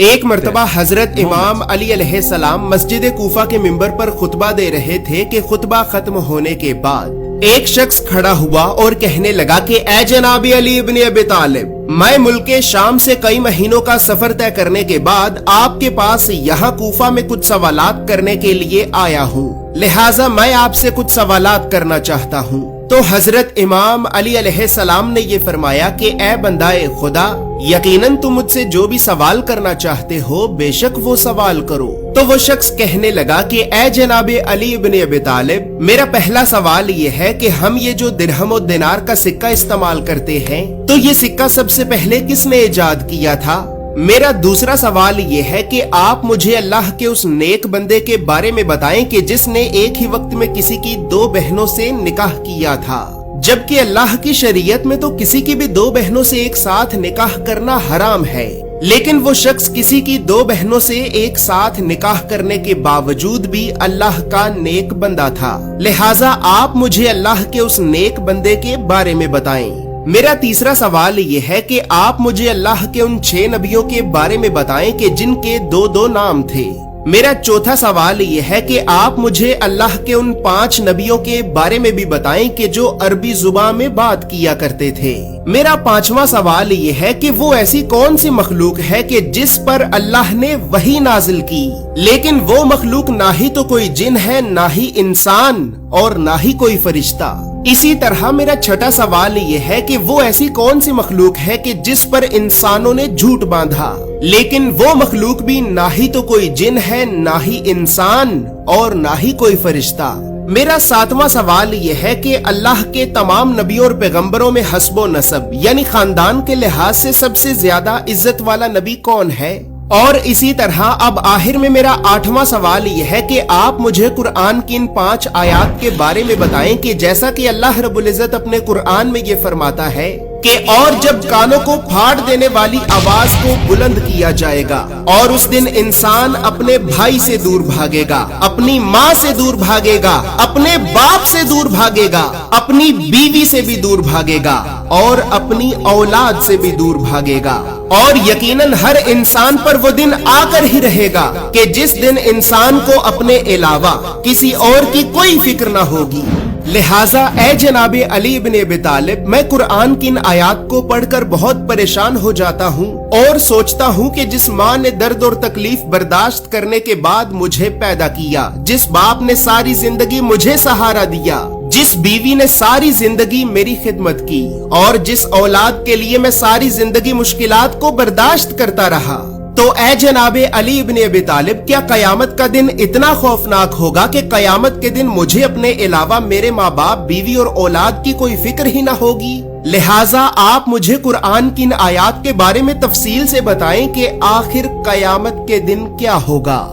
ایک مرتبہ حضرت امام علی علیہ السلام مسجد کوفہ کے منبر پر خطبہ دے رہے تھے کہ خطبہ ختم ہونے کے بعد ایک شخص کھڑا ہوا اور کہنے لگا کہ اے جناب علی ابن ابی طالب، میں ملک شام سے کئی مہینوں کا سفر طے کرنے کے بعد آپ کے پاس یہاں کوفہ میں کچھ سوالات کرنے کے لیے آیا ہوں، لہٰذا میں آپ سے کچھ سوالات کرنا چاہتا ہوں۔ تو حضرت امام علی علیہ السلام نے یہ فرمایا کہ اے بندہ خدا، یقیناً تم مجھ سے جو بھی سوال کرنا چاہتے ہو بے شک وہ سوال کرو۔ تو وہ شخص کہنے لگا کہ اے جناب علی ابن ابی طالب، میرا پہلا سوال یہ ہے کہ ہم یہ جو درہم و دینار کا سکہ استعمال کرتے ہیں تو یہ سکہ سب سے پہلے کس نے ایجاد کیا تھا؟ میرا دوسرا سوال یہ ہے کہ آپ مجھے اللہ کے اس نیک بندے کے بارے میں بتائیں کہ جس نے ایک ہی وقت میں کسی کی دو بہنوں سے نکاح کیا تھا، جبکہ اللہ کی شریعت میں تو کسی کی بھی دو بہنوں سے ایک ساتھ نکاح کرنا حرام ہے، لیکن وہ شخص کسی کی دو بہنوں سے ایک ساتھ نکاح کرنے کے باوجود بھی اللہ کا نیک بندہ تھا، لہٰذا آپ مجھے اللہ کے اس نیک بندے کے بارے میں بتائیں۔ میرا تیسرا سوال یہ ہے کہ آپ مجھے اللہ کے ان 6 نبیوں کے بارے میں بتائیں کہ جن کے دو نام تھے۔ میرا چوتھا سوال یہ ہے کہ آپ مجھے اللہ کے ان 5 نبیوں کے بارے میں بھی بتائیں کہ جو عربی زبان میں بات کیا کرتے تھے۔ میرا 5واں سوال یہ ہے کہ وہ ایسی کون سی مخلوق ہے کہ جس پر اللہ نے وحی نازل کی، لیکن وہ مخلوق نہ ہی تو کوئی جن ہے، نہ ہی انسان اور نہ ہی کوئی فرشتہ۔ اسی طرح میرا 6واں سوال یہ ہے کہ وہ ایسی کون سی مخلوق ہے کہ جس پر انسانوں نے جھوٹ باندھا، لیکن وہ مخلوق بھی نہ ہی تو کوئی جن ہے، نہ ہی انسان اور نہ ہی کوئی فرشتہ۔ میرا 7واں سوال یہ ہے کہ اللہ کے تمام نبیوں اور پیغمبروں میں حسب و نسب یعنی خاندان کے لحاظ سے سب سے زیادہ عزت والا نبی کون ہے؟ اور اسی طرح اب آخر میں میرا 8واں سوال یہ ہے کہ آپ مجھے قرآن کی ان 5 آیات کے بارے میں بتائیں کہ جیسا کہ اللہ رب العزت اپنے قرآن میں یہ فرماتا ہے کہ اور جب کانوں کو پھاڑ دینے والی آواز کو بلند کیا جائے گا اور اس دن انسان اپنے بھائی سے دور بھاگے گا، اپنی ماں سے دور بھاگے گا، اپنے باپ سے دور بھاگے گا، اپنی بیوی سے بھی دور بھاگے گا اور اپنی اولاد سے بھی دور بھاگے گا، اور یقیناً ہر انسان پر وہ دن آ کر ہی رہے گا کہ جس دن انسان کو اپنے علاوہ کسی اور کی کوئی فکر نہ ہوگی۔ لہٰذا اے جناب علی ابن ابی طالب، میں قرآن کی ان آیات کو پڑھ کر بہت پریشان ہو جاتا ہوں اور سوچتا ہوں کہ جس ماں نے درد اور تکلیف برداشت کرنے کے بعد مجھے پیدا کیا، جس باپ نے ساری زندگی مجھے سہارا دیا، جس بیوی نے ساری زندگی میری خدمت کی اور جس اولاد کے لیے میں ساری زندگی مشکلات کو برداشت کرتا رہا، تو اے جناب علی ابن ابی طالب، کیا قیامت کا دن اتنا خوفناک ہوگا کہ قیامت کے دن مجھے اپنے علاوہ میرے ماں باپ، بیوی اور اولاد کی کوئی فکر ہی نہ ہوگی؟ لہٰذا آپ مجھے قرآن کی ان آیات کے بارے میں تفصیل سے بتائیں کہ آخر قیامت کے دن کیا ہوگا۔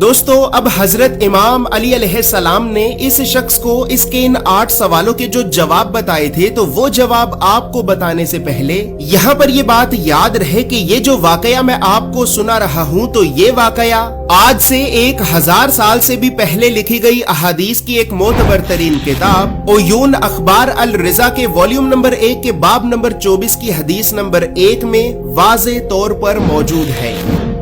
دوستو، اب حضرت امام علی علیہ السلام نے اس شخص کو اس کے ان 8 سوالوں کے جو جواب بتائے تھے، تو وہ جواب آپ کو بتانے سے پہلے یہاں پر یہ بات یاد رہے کہ یہ جو واقعہ میں آپ کو سنا رہا ہوں تو یہ واقعہ آج سے 1000 سال سے بھی پہلے لکھی گئی احادیث کی ایک معتبر ترین کتاب عیون اخبار الرضا کے والیوم نمبر 1 کے باب نمبر 24 کی حدیث نمبر 1 میں واضح طور پر موجود ہے۔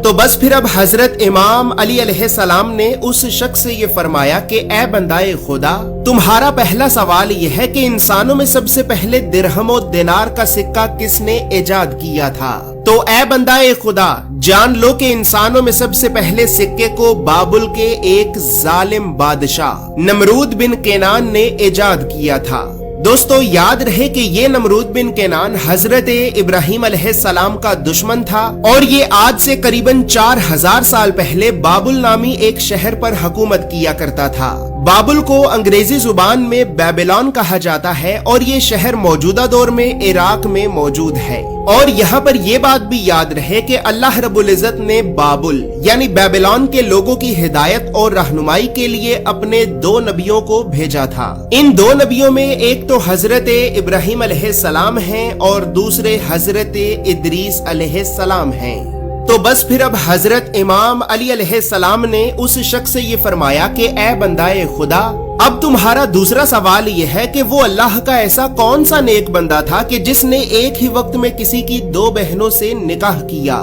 تو بس پھر اب حضرت امام علی علیہ السلام نے اس شخص سے یہ فرمایا کہ اے بندہ خدا، تمہارا پہلا سوال یہ ہے کہ انسانوں میں سب سے پہلے درہم و دینار کا سکہ کس نے ایجاد کیا تھا؟ تو اے بندہ خدا، جان لو کہ انسانوں میں سب سے پہلے سکے کو بابل کے ایک ظالم بادشاہ نمرود بن کینان نے ایجاد کیا تھا۔ دوستو، یاد رہے کہ یہ نمرود بن کینان حضرت ابراہیم علیہ السلام کا دشمن تھا اور یہ آج سے قریباً 4000 سال پہلے بابل نامی ایک شہر پر حکومت کیا کرتا تھا۔ بابل کو انگریزی زبان میں بیبلون کہا جاتا ہے اور یہ شہر موجودہ دور میں عراق میں موجود ہے۔ اور یہاں پر یہ بات بھی یاد رہے کہ اللہ رب العزت نے بابل یعنی بیبلون کے لوگوں کی ہدایت اور رہنمائی کے لیے اپنے 2 نبیوں کو بھیجا تھا۔ ان 2 نبیوں میں ایک تو حضرت ابراہیم علیہ السلام ہیں اور دوسرے حضرت ادریس علیہ السلام ہیں۔ تو بس پھر اب حضرت امام علی علیہ السلام نے اس شخص سے یہ فرمایا کہ اے بندہ خدا، اب تمہارا دوسرا سوال یہ ہے کہ وہ اللہ کا ایسا کون سا نیک بندہ تھا کہ جس نے ایک ہی وقت میں کسی کی 2 بہنوں سے نکاح کیا،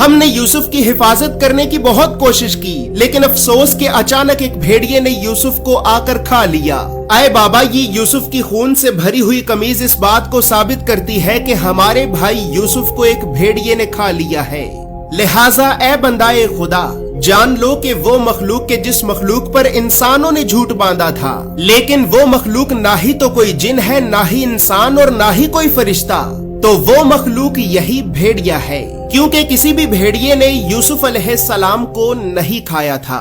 ہم نے یوسف کی حفاظت کرنے کی بہت کوشش کی، لیکن افسوس کہ اچانک ایک بھیڑیے نے یوسف کو آ کر کھا لیا۔ اے بابا، یہ یوسف کی خون سے بھری ہوئی قمیض اس بات کو ثابت کرتی ہے کہ ہمارے بھائی یوسف کو ایک بھیڑیے نے کھا لیا ہے۔ لہٰذا اے بندائے خدا، جان لو کہ وہ مخلوق کے جس مخلوق پر انسانوں نے جھوٹ باندھا تھا، لیکن وہ مخلوق نہ ہی تو کوئی جن ہے، نہ ہی انسان، اور نہ ہی کوئی فرشتہ، تو وہ مخلوق یہی بھیڑیا ہے، کیونکہ کسی بھی بھیڑیے نے یوسف علیہ السلام کو نہیں کھایا تھا۔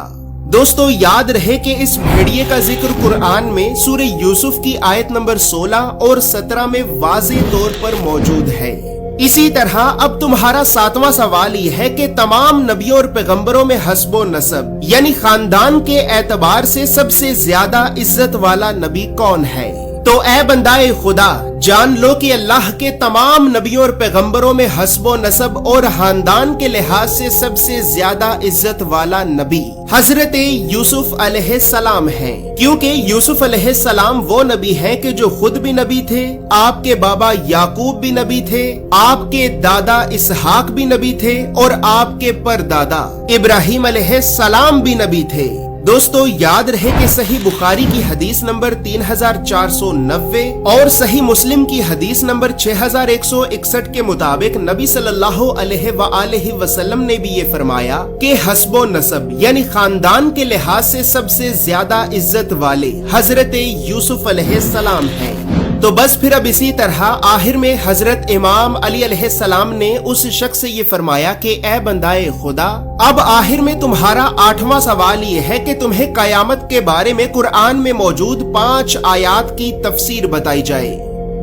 دوستو یاد رہے کہ اس بھیڑیے کا ذکر قرآن میں سورہ یوسف کی آیت نمبر 16 اور 17 میں واضح طور پر موجود ہے۔ اسی طرح اب تمہارا 7واں سوال یہ ہے کہ تمام نبیوں اور پیغمبروں میں حسب و نسب یعنی خاندان کے اعتبار سے سب سے زیادہ عزت والا نبی کون ہے؟ تو اے بندائے خدا، جان لو کہ اللہ کے تمام نبیوں اور پیغمبروں میں حسب و نسب اور خاندان کے لحاظ سے سب سے زیادہ عزت والا نبی حضرت یوسف علیہ السلام ہیں، کیونکہ یوسف علیہ السلام وہ نبی ہیں کہ جو خود بھی نبی تھے، آپ کے بابا یعقوب بھی نبی تھے، آپ کے دادا اسحاق بھی نبی تھے، اور آپ کے پردادا ابراہیم علیہ السلام بھی نبی تھے۔ دوستو یاد رہے کہ صحیح بخاری کی حدیث نمبر 3490 اور صحیح مسلم کی حدیث نمبر 6161 کے مطابق نبی صلی اللہ علیہ وآلہ وسلم نے بھی یہ فرمایا کہ حسب و نسب یعنی خاندان کے لحاظ سے سب سے زیادہ عزت والے حضرت یوسف علیہ السلام ہیں۔ تو بس پھر اب اسی طرح آخر میں حضرت امام علی علیہ السلام نے اس شخص سے یہ فرمایا کہ اے بندائے خدا، اب آخر میں تمہارا 8واں سوال یہ ہے کہ تمہیں قیامت کے بارے میں قرآن میں موجود 5 آیات کی تفسیر بتائی جائے۔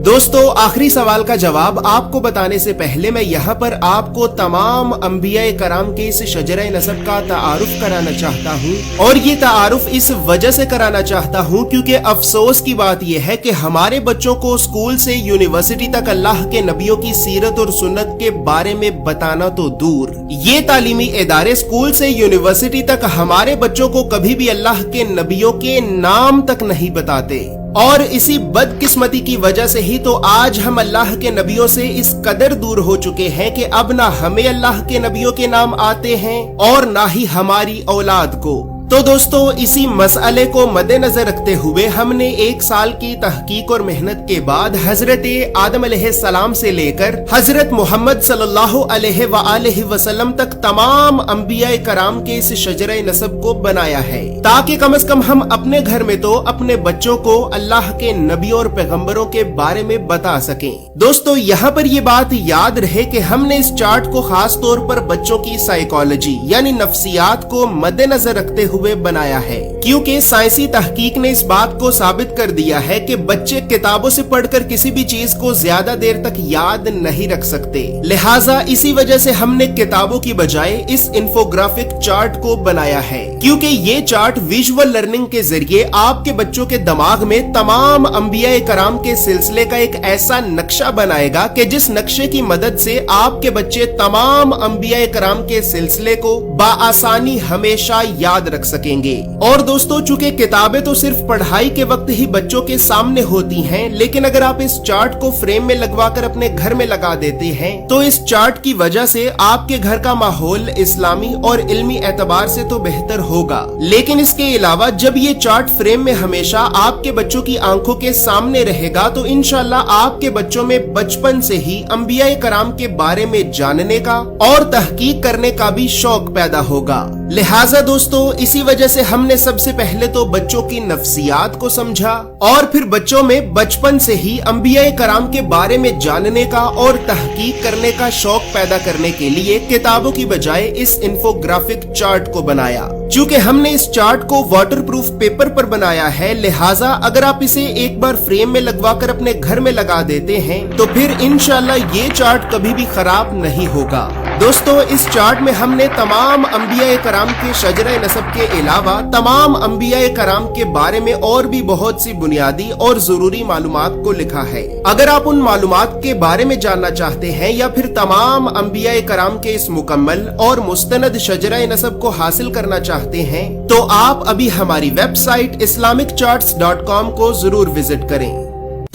دوستو آخری سوال کا جواب آپ کو بتانے سے پہلے میں یہاں پر آپ کو تمام انبیاء کرام کے اس شجرہ نسب کا تعارف کرانا چاہتا ہوں، اور یہ تعارف اس وجہ سے کرانا چاہتا ہوں کیونکہ افسوس کی بات یہ ہے کہ ہمارے بچوں کو اسکول سے یونیورسٹی تک اللہ کے نبیوں کی سیرت اور سنت کے بارے میں بتانا تو دور، یہ تعلیمی ادارے اسکول سے یونیورسٹی تک ہمارے بچوں کو کبھی بھی اللہ کے نبیوں کے نام تک نہیں بتاتے، اور اسی بدقسمتی کی وجہ سے ہی تو آج ہم اللہ کے نبیوں سے اس قدر دور ہو چکے ہیں کہ اب نہ ہمیں اللہ کے نبیوں کے نام آتے ہیں اور نہ ہی ہماری اولاد کو۔ تو دوستو اسی مسئلے کو مد نظر رکھتے ہوئے ہم نے 1 سال کی تحقیق اور محنت کے بعد حضرت آدم علیہ السلام سے لے کر حضرت محمد صلی اللہ علیہ وآلہ وسلم تک تمام انبیاء کرام کے اس شجرہ نسب کو بنایا ہے، تاکہ کم از کم ہم اپنے گھر میں تو اپنے بچوں کو اللہ کے نبیوں اور پیغمبروں کے بارے میں بتا سکیں۔ دوستو یہاں پر یہ بات یاد رہے کہ ہم نے اس چارٹ کو خاص طور پر بچوں کی سائیکالوجی یعنی نفسیات کو مد نظر رکھتے ہوئے بنایا ہے، کیونکہ سائنسی تحقیق نے اس بات کو ثابت کر دیا ہے کہ بچے کتابوں سے پڑھ کر کسی بھی چیز کو زیادہ دیر تک یاد نہیں رکھ سکتے، لہٰذا اسی وجہ سے ہم نے کتابوں کی بجائے اس انفوگرافک چارٹ کو بنایا ہے، کیونکہ یہ چارٹ ویژول لرننگ کے ذریعے آپ کے بچوں کے دماغ میں تمام انبیاء کرام کے سلسلے کا ایک ایسا نقشہ بنائے گا کہ جس نقشے کی مدد سے آپ کے بچے تمام انبیاء کرام کے سلسلے کو بآسانی ہمیشہ یاد رکھ سکیں گے۔ اور دوستو چونکہ کتابیں تو صرف پڑھائی کے وقت ہی بچوں کے سامنے ہوتی ہیں، لیکن اگر آپ اس چارٹ کو فریم میں لگوا کر اپنے گھر میں لگا دیتے ہیں تو اس چارٹ کی وجہ سے آپ کے گھر کا ماحول اسلامی اور علمی اعتبار سے تو بہتر ہوگا، لیکن اس کے علاوہ جب یہ چارٹ فریم میں ہمیشہ آپ کے بچوں کی آنکھوں کے سامنے رہے گا تو انشاءاللہ آپ کے بچوں میں بچپن سے ہی انبیاء کرام کے بارے میں جاننے کا اور تحقیق کرنے کا بھی شوق پیدا ہوگا۔ لہٰذا دوستو اسی وجہ سے ہم نے سب سے پہلے تو بچوں کی نفسیات کو سمجھا اور پھر بچوں میں بچپن سے ہی انبیاء کرام کے بارے میں جاننے کا اور تحقیق کرنے کا شوق پیدا کرنے کے لیے کتابوں کی بجائے اس انفوگرافک چارٹ کو بنایا۔ چونکہ ہم نے اس چارٹ کو واٹر پروف پیپر پر بنایا ہے، لہٰذا اگر آپ اسے ایک بار فریم میں لگوا کر اپنے گھر میں لگا دیتے ہیں تو پھر انشاءاللہ یہ چارٹ کبھی بھی خراب نہیں ہوگا۔ دوستو اس چارٹ میں ہم نے تمام انبیاء کرام کے شجرہ نسب کے علاوہ تمام انبیاء کرام کے بارے میں اور بھی بہت سی بنیادی اور ضروری معلومات کو لکھا ہے۔ اگر آپ ان معلومات کے بارے میں جاننا چاہتے ہیں یا پھر تمام انبیاء کرام کے اس مکمل اور مستند شجرہ نسب کو حاصل کرنا چاہتے ہیں تو آپ ابھی ہماری ویب سائٹ islamiccharts.com کو ضرور وزٹ کریں۔